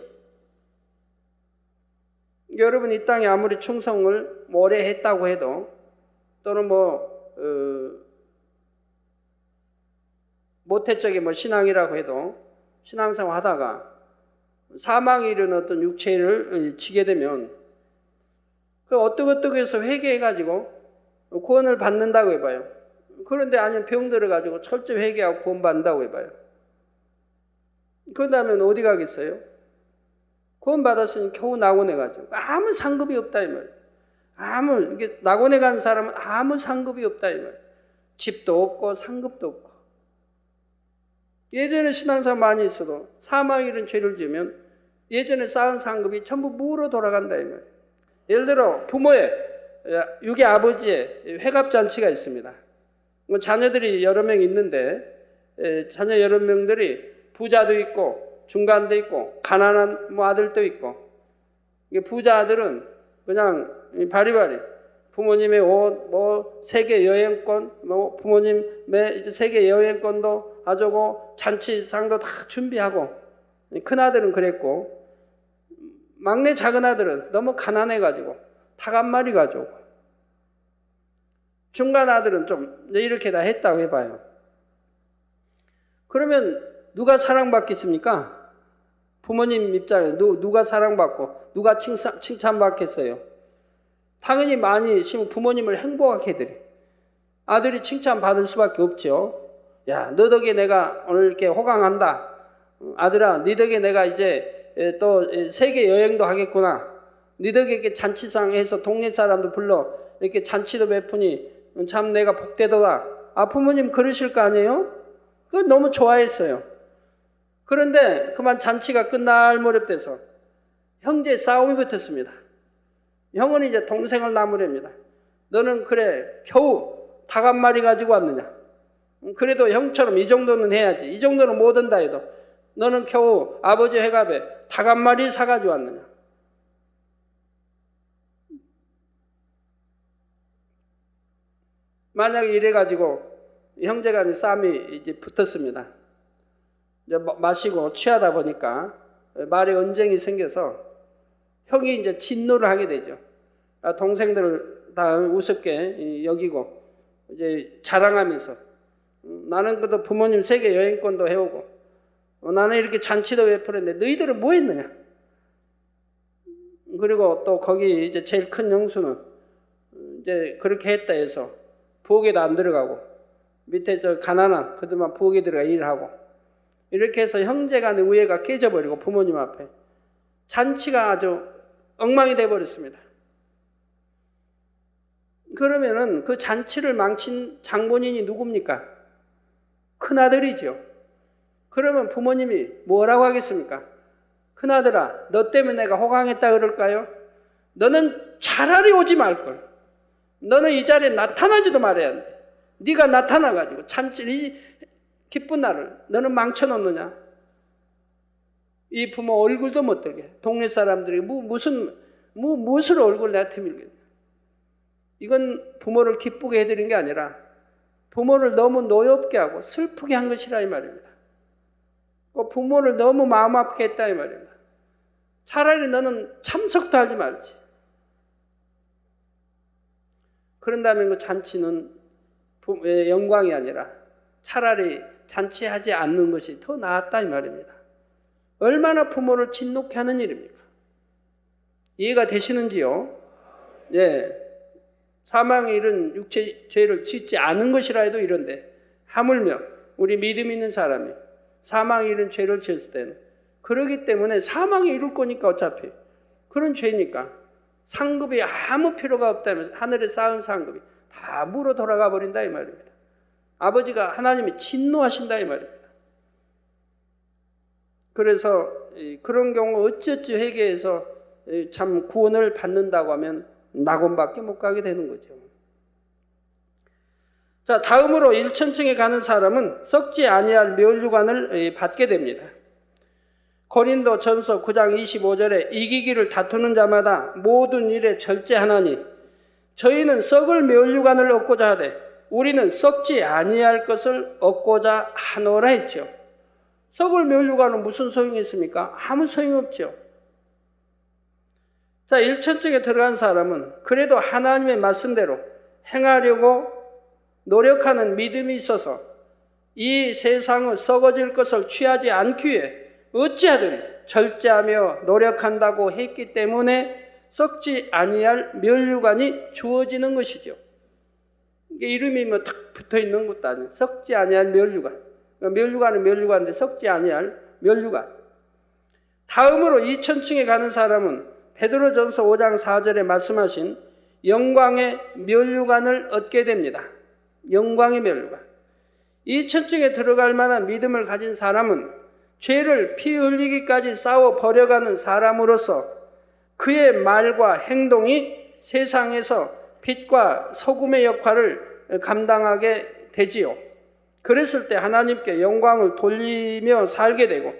여러분, 이 땅에 아무리 충성을 오래 했다고 해도 또는 모태적인 신앙이라고 해도 신앙생활 하다가 사망에 이르는 어떤 육체를 지게 되면 그 어떻게 해서 회개해가지고 구원을 받는다고 해봐요. 그런데 아니면 병 들어가지고 철저히 회개하고 구원받는다고 해봐요. 그러다면 어디 가겠어요? 구원 받았으니 겨우 낙원에 가죠. 아무 상급이 없다 이 말이에요. 이게 낙원에 간 사람은 아무 상급이 없다 이 말이에요. 집도 없고 상급도 없고. 예전에 신앙생활 많이 있어도 사망 이런 죄를 지으면 예전에 쌓은 상급이 전부 무로 돌아간다 이 말이에요. 예를 들어 부모의 육의 아버지의 회갑잔치가 있습니다. 자녀들이 여러 명 있는데 자녀 여러 명들이 부자도 있고 중간도 있고 가난한 아들도 있고, 부자 아들은 그냥 바리바리 부모님의 옷, 세계 여행권, 부모님의 이제 세계 여행권도 가지고 잔치상도 다 준비하고, 큰 아들은 그랬고, 막내 작은 아들은 너무 가난해가지고 닭 한 마리 가지고, 중간 아들은 좀 이렇게 다 했다고 해봐요. 그러면 누가 사랑받겠습니까? 부모님 입장에 누가 사랑받고 누가 칭찬받겠어요? 당연히 많이 부모님을 행복하게 해드려. 아들이 칭찬받을 수밖에 없죠. 야, 너 덕에 내가 오늘 이렇게 호강한다. 아들아, 네 덕에 내가 이제 또 세계 여행도 하겠구나. 네 덕에 이렇게 잔치상 해서 동네 사람도 불러 이렇게 잔치도 베푸니 참 내가 복되도다. 부모님 그러실 거 아니에요? 그거 너무 좋아했어요. 그런데 그만 잔치가 끝날 무렵돼서 형제 싸움이 붙었습니다. 형은 이제 동생을 나무랍니다. 너는 그래 겨우 닭 한 마리 가지고 왔느냐? 그래도 형처럼 이 정도는 해야지. 이 정도는 못 한다 해도 너는 겨우 아버지 회갑에 닭 한 마리 사가지고 왔느냐? 만약에 이래가지고 형제간에 싸움이 이제 붙었습니다. 이제 마시고 취하다 보니까 말에 언쟁이 생겨서 형이 이제 진노를 하게 되죠. 동생들을 다 우습게 여기고 이제 자랑하면서 나는 그래도 부모님 세계 여행권도 해오고 나는 이렇게 잔치도 베풀었는데 너희들은 뭐 했느냐? 그리고 또 거기 이제 제일 큰 형수는 이제 그렇게 했다 해서 부엌에도 안 들어가고 밑에 저 가난한 그들만 부엌에 들어가 일하고 이렇게 해서 형제간의 우애가 깨져버리고 부모님 앞에 잔치가 아주 엉망이 돼버렸습니다. 그러면은 그 잔치를 망친 장본인이 누굽니까? 큰아들이죠. 그러면 부모님이 뭐라고 하겠습니까? 큰아들아, 너 때문에 내가 호강했다 그럴까요? 너는 차라리 오지 말걸. 너는 이 자리에 나타나지도 말아야 돼. 네가 나타나가지고 이 기쁜 날을 너는 망쳐놓느냐? 이 부모 얼굴도 못 들게. 동네 사람들이 무엇을 얼굴 내한테 밀겠냐? 이건 부모를 기쁘게 해드린 게 아니라 부모를 너무 노엽게 하고 슬프게 한 것이라 이 말입니다. 부모를 너무 마음 아프게 했다 이 말입니다. 차라리 너는 참석도 하지 말지. 그런다면 그 잔치는 영광이 아니라 차라리 잔치하지 않는 것이 더 나았다 이 말입니다. 얼마나 부모를 진노케 하는 일입니까? 이해가 되시는지요? 예. 사망의 일은 육체 죄를 짓지 않은 것이라 해도 이런데 하물며 우리 믿음 있는 사람이 사망의 일은 죄를 지었을 때는 그러기 때문에 사망에 이룰 거니까 어차피 그런 죄니까 상급이 아무 필요가 없다면서 하늘에 쌓은 상급이 다 무로 돌아가 버린다 이 말입니다. 아버지가 하나님이 진노하신다 이 말입니다. 그래서 그런 경우 어찌어찌 회개해서 참 구원을 받는다고 하면 낙원밖에 못 가게 되는 거죠. 자, 다음으로 일천층에 가는 사람은 썩지 아니할 멸류관을 받게 됩니다. 고린도 전서 9장 25절에 이기기를 다투는 자마다 모든 일에 절제하나니 저희는 썩을 멸류관을 얻고자 하되 우리는 썩지 아니할 것을 얻고자 하노라 했죠. 썩을 멸류관은 무슨 소용이 있습니까? 아무 소용이 없죠. 자, 일천층에 들어간 사람은 그래도 하나님의 말씀대로 행하려고 노력하는 믿음이 있어서 이 세상은 썩어질 것을 취하지 않기 위해 어찌하든 절제하며 노력한다고 했기 때문에 썩지 아니할 멸류관이 주어지는 것이죠. 이게 이름이 딱 붙어 있는 것도 아니에요. 썩지 아니할 멸류관. 멸류관은 멸류관인데 썩지 아니할 면류관. 다음으로 2000층에 가는 사람은 베드로전서 5장 4절에 말씀하신 영광의 면류관을 얻게 됩니다. 영광의 면류관. 2000층에 들어갈 만한 믿음을 가진 사람은 죄를 피 흘리기까지 싸워 버려가는 사람으로서 그의 말과 행동이 세상에서 빛과 소금의 역할을 감당하게 되지요. 그랬을 때 하나님께 영광을 돌리며 살게 되고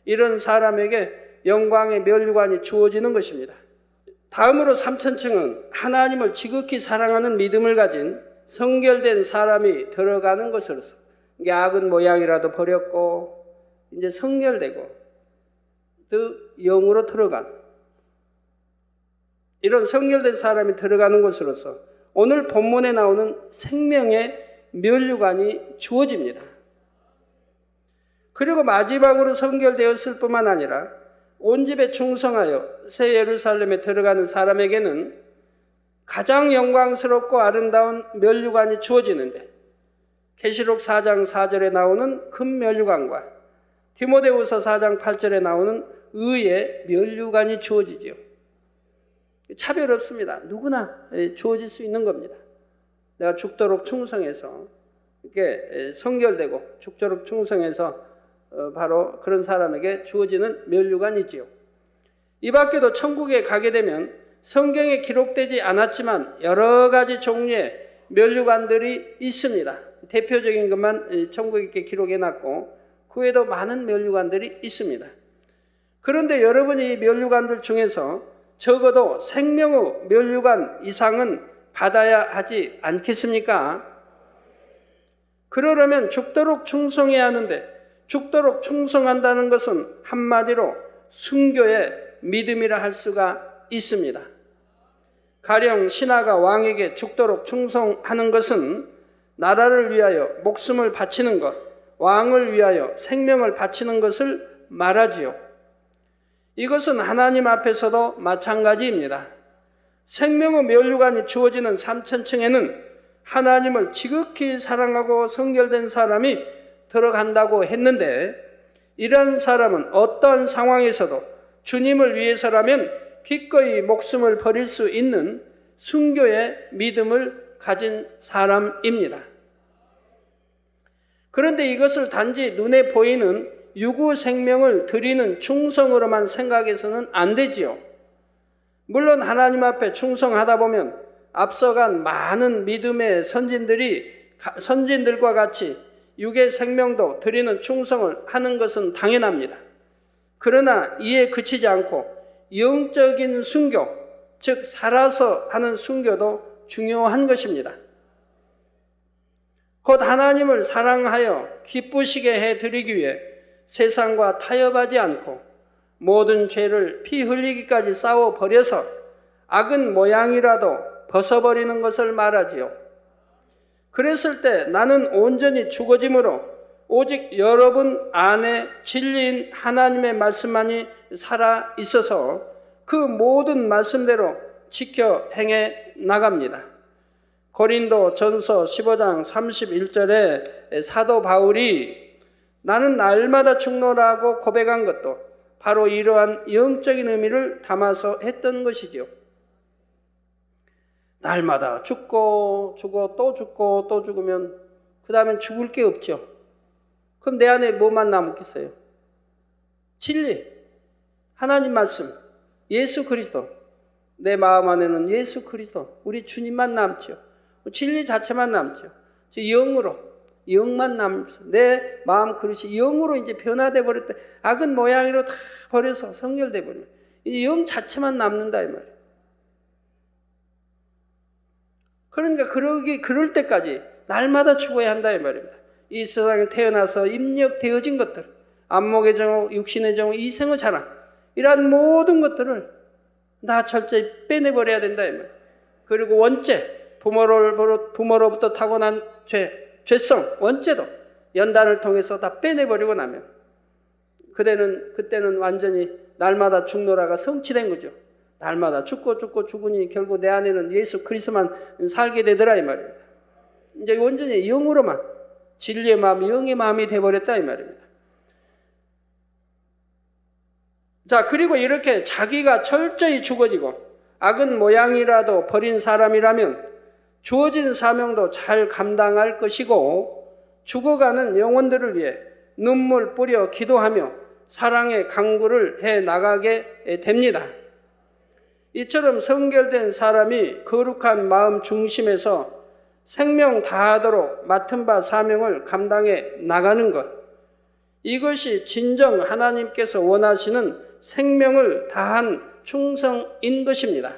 이런 사람에게 영광의 면류관이 주어지는 것입니다. 다음으로 3000층은 하나님을 지극히 사랑하는 믿음을 가진 성결된 사람이 들어가는 것으로서 이게 악은 모양이라도 버렸고 이제 성결되고 또 영으로 들어간 이런 성결된 사람이 들어가는 것으로서 오늘 본문에 나오는 생명의 면류관이 주어집니다. 그리고 마지막으로 성결되었을 뿐만 아니라 온 집에 충성하여 새 예루살렘에 들어가는 사람에게는 가장 영광스럽고 아름다운 면류관이 주어지는데 계시록 4장 4절에 나오는 금 면류관과 디모데후서 4장 8절에 나오는 의의 면류관이 주어지지요. 차별 없습니다. 누구나 주어질 수 있는 겁니다. 내가 죽도록 충성해서 이렇게 성결되고 죽도록 충성해서 바로 그런 사람에게 주어지는 면류관이지요. 이 밖에도 천국에 가게 되면 성경에 기록되지 않았지만 여러 가지 종류의 면류관들이 있습니다. 대표적인 것만 천국에 이렇게 기록해놨고 그 외에도 많은 면류관들이 있습니다. 그런데 여러분이 이 면류관들 중에서 적어도 생명의 면류관 이상은 받아야 하지 않겠습니까? 그러려면 죽도록 충성해야 하는데 죽도록 충성한다는 것은 한마디로 순교의 믿음이라 할 수가 있습니다. 가령 신하가 왕에게 죽도록 충성하는 것은 나라를 위하여 목숨을 바치는 것, 왕을 위하여 생명을 바치는 것을 말하지요. 이것은 하나님 앞에서도 마찬가지입니다. 생명의 면류관이 주어지는 3000층에는 하나님을 지극히 사랑하고 성결된 사람이 들어간다고 했는데 이런 사람은 어떤 상황에서도 주님을 위해서라면 기꺼이 목숨을 버릴 수 있는 순교의 믿음을 가진 사람입니다. 그런데 이것을 단지 눈에 보이는 유구 생명을 드리는 충성으로만 생각해서는 안 되지요. 물론 하나님 앞에 충성하다 보면 앞서간 많은 믿음의 선진들과 같이 육의 생명도 드리는 충성을 하는 것은 당연합니다. 그러나 이에 그치지 않고 영적인 순교, 즉 살아서 하는 순교도 중요한 것입니다. 곧 하나님을 사랑하여 기쁘시게 해드리기 위해 세상과 타협하지 않고 모든 죄를 피 흘리기까지 싸워 버려서 악은 모양이라도 벗어버리는 것을 말하지요. 그랬을 때 나는 온전히 죽어짐으로 오직 여러분 안에 진리인 하나님의 말씀만이 살아 있어서 그 모든 말씀대로 지켜 행해 나갑니다. 고린도 전서 15장 31절에 사도 바울이 나는 날마다 죽노라고 고백한 것도 바로 이러한 영적인 의미를 담아서 했던 것이지요. 날마다 죽고 또 죽고 또 죽으면 그 다음엔 죽을 게 없죠. 그럼 내 안에 뭐만 남겠어요? 진리, 하나님 말씀, 예수 그리스도. 내 마음 안에는 예수 그리스도, 우리 주님만 남죠. 진리 자체만 남죠. 영만 남죠. 내 마음 그릇이 영으로 이제 변화돼 버렸다. 악은 모양으로 다 버려서 성결돼 버려. 영 자체만 남는다 이 말이에요. 그러니까 그럴 때까지 날마다 죽어야 한다 이 말입니다. 이 세상에 태어나서 입력되어진 것들, 안목의 정욕, 육신의 정욕, 이생의 자랑, 이러한 모든 것들을 다 철저히 빼내버려야 된다 이 말이에요. 그리고 원죄, 부모로부터 타고난 죄성, 원죄도 연단을 통해서 다 빼내버리고 나면 그때는 완전히 날마다 죽노라가 성취된 거죠. 날마다 죽고 죽으니 결국 내 안에는 예수 그리스도만 살게 되더라 이 말입니다. 이제 완전히 영으로만 진리의 마음, 영의 마음이 돼버렸다 이 말입니다. 자, 그리고 이렇게 자기가 철저히 죽어지고 악은 모양이라도 버린 사람이라면 주어진 사명도 잘 감당할 것이고 죽어가는 영혼들을 위해 눈물 뿌려 기도하며 사랑의 강구를 해 나가게 됩니다. 이처럼 성결된 사람이 거룩한 마음 중심에서 생명 다하도록 맡은 바 사명을 감당해 나가는 것, 이것이 진정 하나님께서 원하시는 생명을 다한 충성인 것입니다.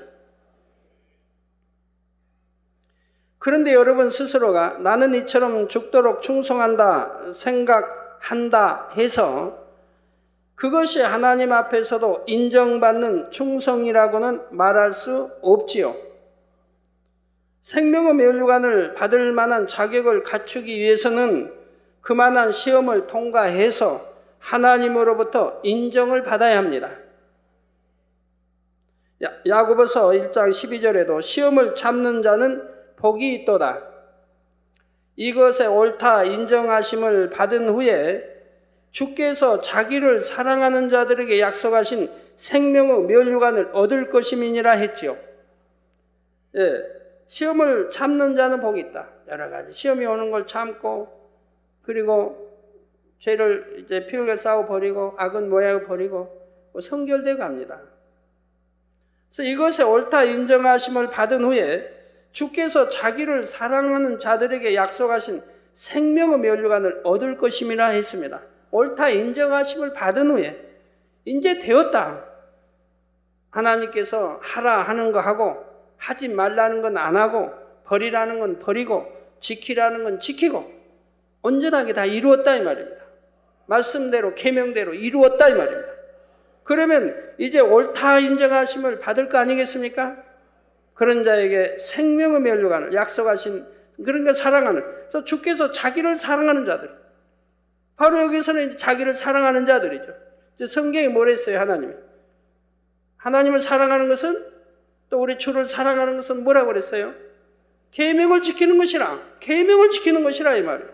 그런데 여러분 스스로가 나는 이처럼 죽도록 충성한다 생각한다 해서 그것이 하나님 앞에서도 인정받는 충성이라고는 말할 수 없지요. 생명의 면류관을 받을 만한 자격을 갖추기 위해서는 그만한 시험을 통과해서 하나님으로부터 인정을 받아야 합니다. 야고보서 1장 12절에도 시험을 참는 자는 복이 있도다. 이것에 옳다 인정하심을 받은 후에 주께서 자기를 사랑하는 자들에게 약속하신 생명의 면류관을 얻을 것임이니라 했지요. 예, 시험을 참는 자는 복이 있다. 여러 가지 시험이 오는 걸 참고 그리고 죄를 이제 피 흘려 싸워 버리고 악은 모양을 버리고 성결돼 갑니다. 그래서 이것에 옳다 인정하심을 받은 후에 주께서 자기를 사랑하는 자들에게 약속하신 생명의 면류관을 얻을 것임이라 했습니다. 옳다 인정하심을 받은 후에 이제 되었다. 하나님께서 하라 하는 거 하고 하지 말라는 건 안 하고 버리라는 건 버리고 지키라는 건 지키고 온전하게 다 이루었다 이 말입니다. 말씀대로 계명대로 이루었다 이 말입니다. 그러면 이제 옳다 인정하심을 받을 거 아니겠습니까? 그런 자에게 생명의 면류관을 약속하신 그런 걸 사랑하는, 그래서 주께서 자기를 사랑하는 자들, 바로 여기서는 자기를 사랑하는 자들이죠. 성경이 뭐라 했어요? 하나님을 사랑하는 것은, 또 우리 주를 사랑하는 것은 뭐라고 그랬어요? 계명을 지키는 것이라. 계명을 지키는 것이라 이 말이에요.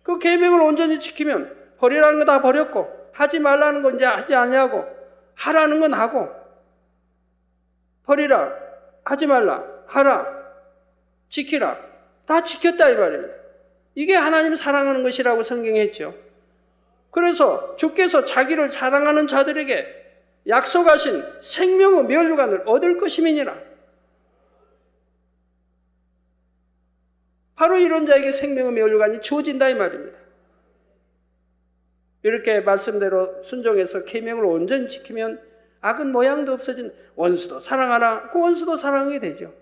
그 계명을 온전히 지키면 버리라는 거 다 버렸고 하지 말라는 건 이제 하지 않냐고, 하라는 건 하고, 버리라, 하지 말라, 하라, 지키라, 다 지켰다 이 말입니다. 이게 하나님 사랑하는 것이라고 성경이 했죠. 그래서 주께서 자기를 사랑하는 자들에게 약속하신 생명의 면류관을 얻을 것임이니라. 바로 이런 자에게 생명의 면류관이 주어진다 이 말입니다. 이렇게 말씀대로 순종해서 계명을 온전히 지키면 악은 모양도 없어진, 원수도 사랑하라, 그 원수도 사랑하게 되죠.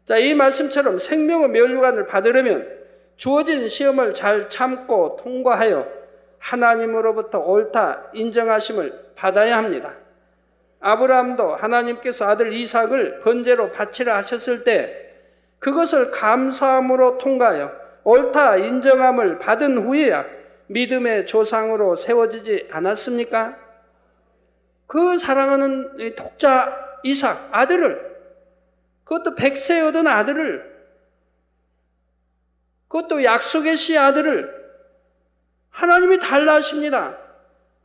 자, 이 말씀처럼 생명의 면류관을 받으려면 주어진 시험을 잘 참고 통과하여 하나님으로부터 옳다 인정하심을 받아야 합니다. 아브라함도 하나님께서 아들 이삭을 번제로 바치라 하셨을 때 그것을 감사함으로 통과하여 옳다 인정함을 받은 후에야 믿음의 조상으로 세워지지 않았습니까? 그 사랑하는 독자 이삭 아들을, 그것도 100세 얻은 아들을, 그것도 약속의 씨 아들을 하나님이 달라 하십니다.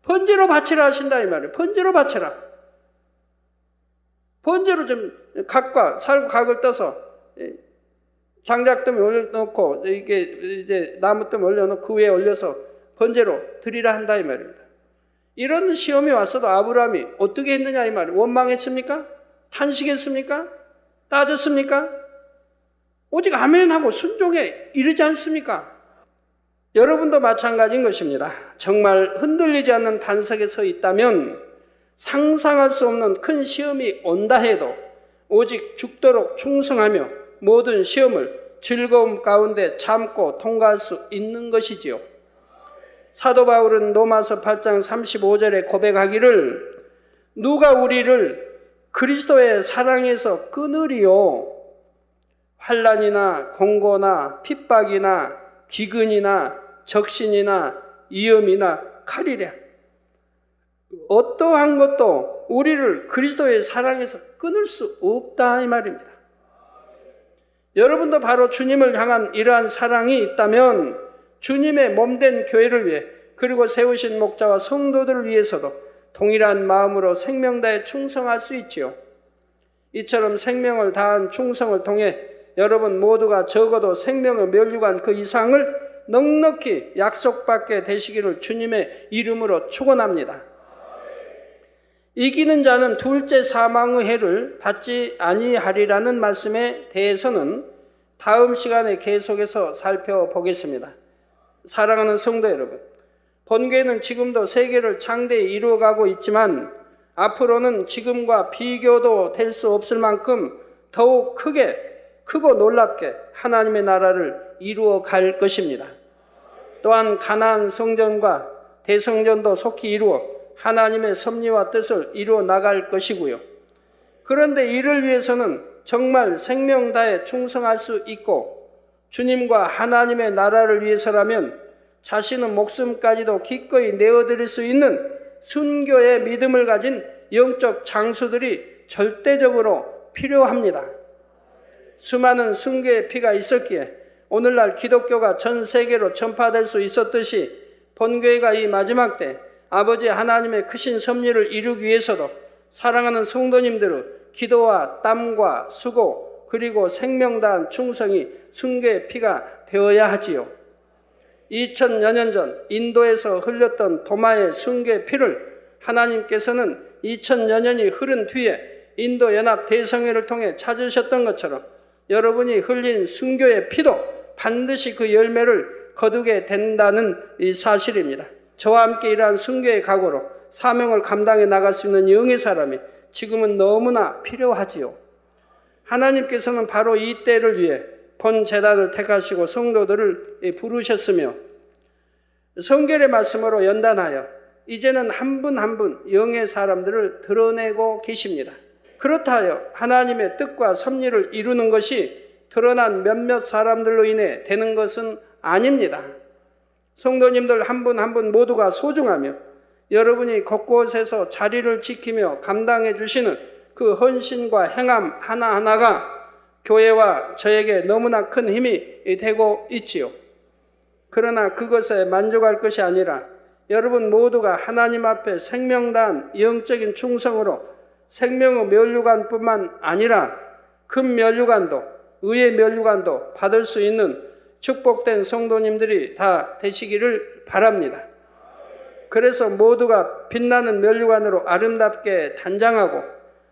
번제로 바치라 하신다 이 말이에요. 번제로 바치라. 번제로 좀 각과 살구 각을 떠서 장작더미 올려놓고 이게 이제 나무더미 올려놓고 그 위에 올려서 번제로 드리라 한다 이 말입니다. 이런 시험이 왔어도 아브라함이 어떻게 했느냐 이 말이에요. 원망했습니까? 탄식했습니까? 따졌습니까? 오직 아멘하고 순종에 이르지 않습니까? 여러분도 마찬가지인 것입니다. 정말 흔들리지 않는 반석에 서 있다면 상상할 수 없는 큰 시험이 온다 해도 오직 죽도록 충성하며 모든 시험을 즐거움 가운데 참고 통과할 수 있는 것이지요. 사도 바울은 로마서 8장 35절에 고백하기를 누가 우리를 그리스도의 사랑에서 끊으리요? 환난이나 공고나 핍박이나 기근이나 적신이나 위험이나 칼이랴. 어떠한 것도 우리를 그리스도의 사랑에서 끊을 수 없다 이 말입니다. 여러분도 바로 주님을 향한 이러한 사랑이 있다면 주님의 몸된 교회를 위해 그리고 세우신 목자와 성도들을 위해서도 동일한 마음으로 생명 다해 충성할 수 있지요. 이처럼 생명을 다한 충성을 통해 여러분 모두가 적어도 생명의 면류관 그 이상을 넉넉히 약속받게 되시기를 주님의 이름으로 축원합니다. 이기는 자는 둘째 사망의 해를 받지 아니하리라는 말씀에 대해서는 다음 시간에 계속해서 살펴보겠습니다. 사랑하는 성도 여러분, 본교회는 지금도 세계를 장대히 이루어가고 있지만 앞으로는 지금과 비교도 될 수 없을 만큼 더욱 크고 놀랍게 하나님의 나라를 이루어 갈 것입니다. 또한 가나안 성전과 대성전도 속히 이루어 하나님의 섭리와 뜻을 이루어 나갈 것이고요. 그런데 이를 위해서는 정말 생명 다해 충성할 수 있고 주님과 하나님의 나라를 위해서라면 자신의 목숨까지도 기꺼이 내어드릴 수 있는 순교의 믿음을 가진 영적 장수들이 절대적으로 필요합니다. 수많은 순교의 피가 있었기에 오늘날 기독교가 전 세계로 전파될 수 있었듯이 본교회가 이 마지막 때 아버지 하나님의 크신 섭리를 이루기 위해서도 사랑하는 성도님들의 기도와 땀과 수고 그리고 생명 다한 충성이 순교의 피가 되어야 하지요. 2000여 년 전 인도에서 흘렸던 도마의 순교의 피를 하나님께서는 2000여 년이 흐른 뒤에 인도 연합 대성회를 통해 찾으셨던 것처럼 여러분이 흘린 순교의 피도 반드시 그 열매를 거두게 된다는 이 사실입니다. 저와 함께 이러한 순교의 각오로 사명을 감당해 나갈 수 있는 영의 사람이 지금은 너무나 필요하지요. 하나님께서는 바로 이 때를 위해 본 제단을 택하시고 성도들을 부르셨으며 성결의 말씀으로 연단하여 이제는 한 분 한 분 영의 사람들을 드러내고 계십니다. 그렇다 하여 하나님의 뜻과 섭리를 이루는 것이 드러난 몇몇 사람들로 인해 되는 것은 아닙니다. 성도님들 한 분 한 분 모두가 소중하며 여러분이 곳곳에서 자리를 지키며 감당해 주시는 그 헌신과 행함 하나하나가 교회와 저에게 너무나 큰 힘이 되고 있지요. 그러나 그것에 만족할 것이 아니라 여러분 모두가 하나님 앞에 생명 다한 영적인 충성으로 생명의 면류관뿐만 아니라 금 면류관도 의의 면류관도 받을 수 있는 축복된 성도님들이 다 되시기를 바랍니다. 그래서 모두가 빛나는 면류관으로 아름답게 단장하고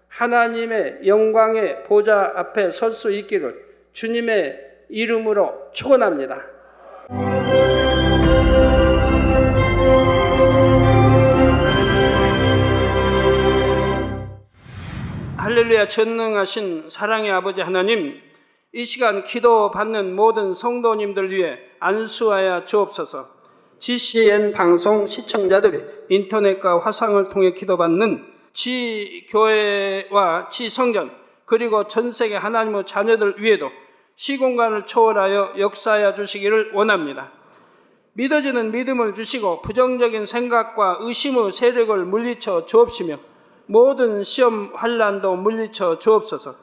하나님의 영광의 보좌 앞에 설 수 있기를 주님의 이름으로 축원합니다. 할렐루야. 전능하신 사랑의 아버지 하나님, 이 시간 기도받는 모든 성도님들 위해 안수하여 주옵소서. GCN 방송 시청자들이 인터넷과 화상을 통해 기도받는 지교회와 지성전 그리고 전세계 하나님의 자녀들 위에도 시공간을 초월하여 역사하여 주시기를 원합니다. 믿어지는 믿음을 주시고 부정적인 생각과 의심의 세력을 물리쳐 주옵시며 모든 시험 환난도 물리쳐 주옵소서.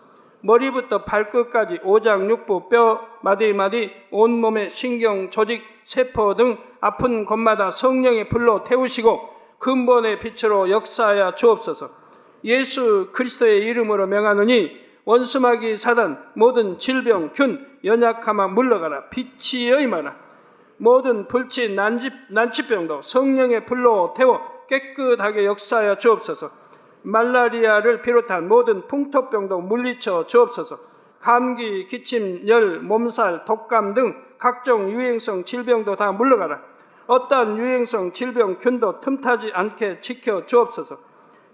머리부터 발끝까지 오장육부 뼈 마디마디 온몸의 신경 조직 세포 등 아픈 곳마다 성령의 불로 태우시고 근본의 빛으로 역사하여 주옵소서. 예수 그리스도의 이름으로 명하노니 원수마귀 사단 모든 질병 균 연약함아 물러가라. 빛이 임하라. 모든 불치 난치병도 성령의 불로 태워 깨끗하게 역사하여 주옵소서. 말라리아를 비롯한 모든 풍토병도 물리쳐 주옵소서. 감기, 기침, 열, 몸살, 독감 등 각종 유행성 질병도 다 물러가라. 어떠한 유행성 질병 균도 틈타지 않게 지켜 주옵소서.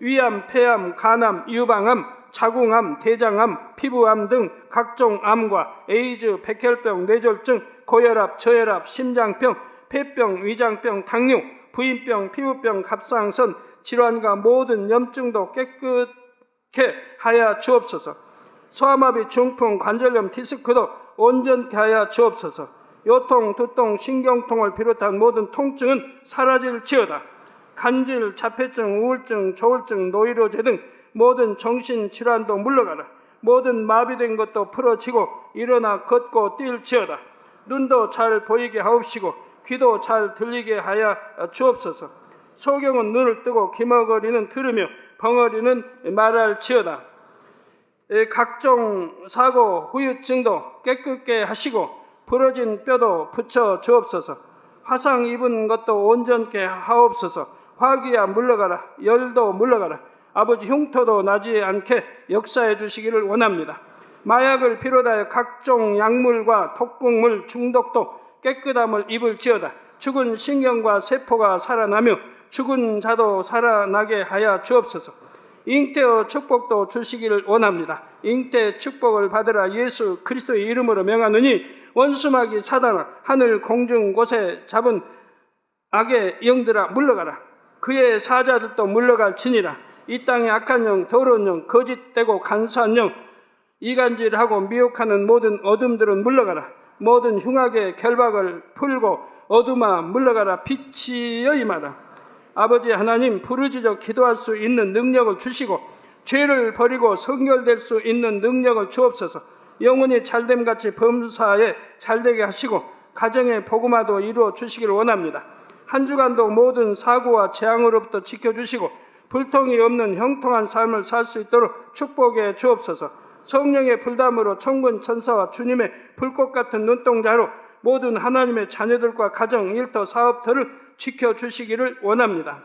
위암, 폐암, 간암, 유방암, 자궁암, 대장암, 피부암 등 각종 암과 에이즈, 백혈병, 뇌졸중, 고혈압, 저혈압, 심장병, 폐병, 위장병, 당뇨, 부인병, 피부병, 갑상선 질환과 모든 염증도 깨끗게 하여 주옵소서. 소아마비, 중풍, 관절염, 디스크도 온전케 하여 주옵소서. 요통, 두통, 신경통을 비롯한 모든 통증은 사라질지어다. 간질, 자폐증, 우울증, 조울증, 노이로제 등 모든 정신질환도 물러가라. 모든 마비된 것도 풀어지고 일어나 걷고 뛸지어다. 눈도 잘 보이게 하옵시고 귀도 잘 들리게 하여 주옵소서. 소경은 눈을 뜨고 기머거리는 들으며 벙어리는 말할지어다. 각종 사고 후유증도 깨끗게 하시고 부러진 뼈도 붙여 주옵소서. 화상 입은 것도 온전케 하옵소서. 화기야 물러가라. 열도 물러가라. 아버지 흉터도 나지 않게 역사해 주시기를 원합니다. 마약을 비롯하여 각종 약물과 독극물 중독도 깨끗함을 입을지어다. 죽은 신경과 세포가 살아나며 죽은 자도 살아나게 하여 주옵소서. 잉태의 축복도 주시기를 원합니다. 잉태 축복을 받으라. 예수 그리스도의 이름으로 명하노니 원수마귀 사단아 하늘 공중 곳에 잡은 악의 영들아 물러가라. 그의 사자들도 물러갈지니라. 이 땅의 악한 영, 더러운 영, 거짓되고 간사한 영, 이간질하고 미혹하는 모든 어둠들은 물러가라. 모든 흉악의 결박을 풀고 어둠아 물러가라. 빛이여 임하라. 아버지 하나님, 부르짖어 기도할 수 있는 능력을 주시고 죄를 버리고 성결될 수 있는 능력을 주옵소서. 영혼이 잘됨같이 범사에 잘되게 하시고 가정의 복음화도 이루어 주시기를 원합니다. 한 주간도 모든 사고와 재앙으로부터 지켜주시고 불통이 없는 형통한 삶을 살 수 있도록 축복해 주옵소서. 성령의 불담으로 천군 천사와 주님의 불꽃 같은 눈동자로 모든 하나님의 자녀들과 가정, 일터, 사업터를 지켜주시기를 원합니다.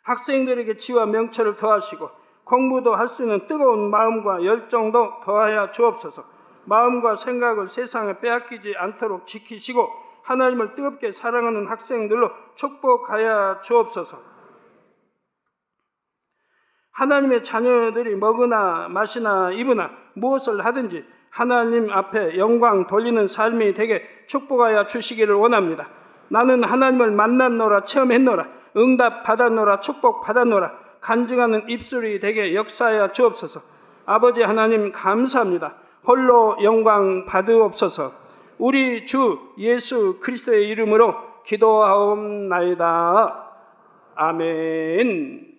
학생들에게 지혜와 명철을 더하시고 공부도 할 수 있는 뜨거운 마음과 열정도 더하여 주옵소서. 마음과 생각을 세상에 빼앗기지 않도록 지키시고 하나님을 뜨겁게 사랑하는 학생들로 축복하여 주옵소서. 하나님의 자녀들이 먹으나 마시나 입으나 무엇을 하든지 하나님 앞에 영광 돌리는 삶이 되게 축복하여 주시기를 원합니다. 나는 하나님을 만났노라, 체험했노라, 응답 받았노라, 축복 받았노라, 간증하는 입술이 되게 역사하여 주옵소서. 아버지 하나님 감사합니다. 홀로 영광 받으옵소서. 우리 주 예수 그리스도의 이름으로 기도하옵나이다. 아멘.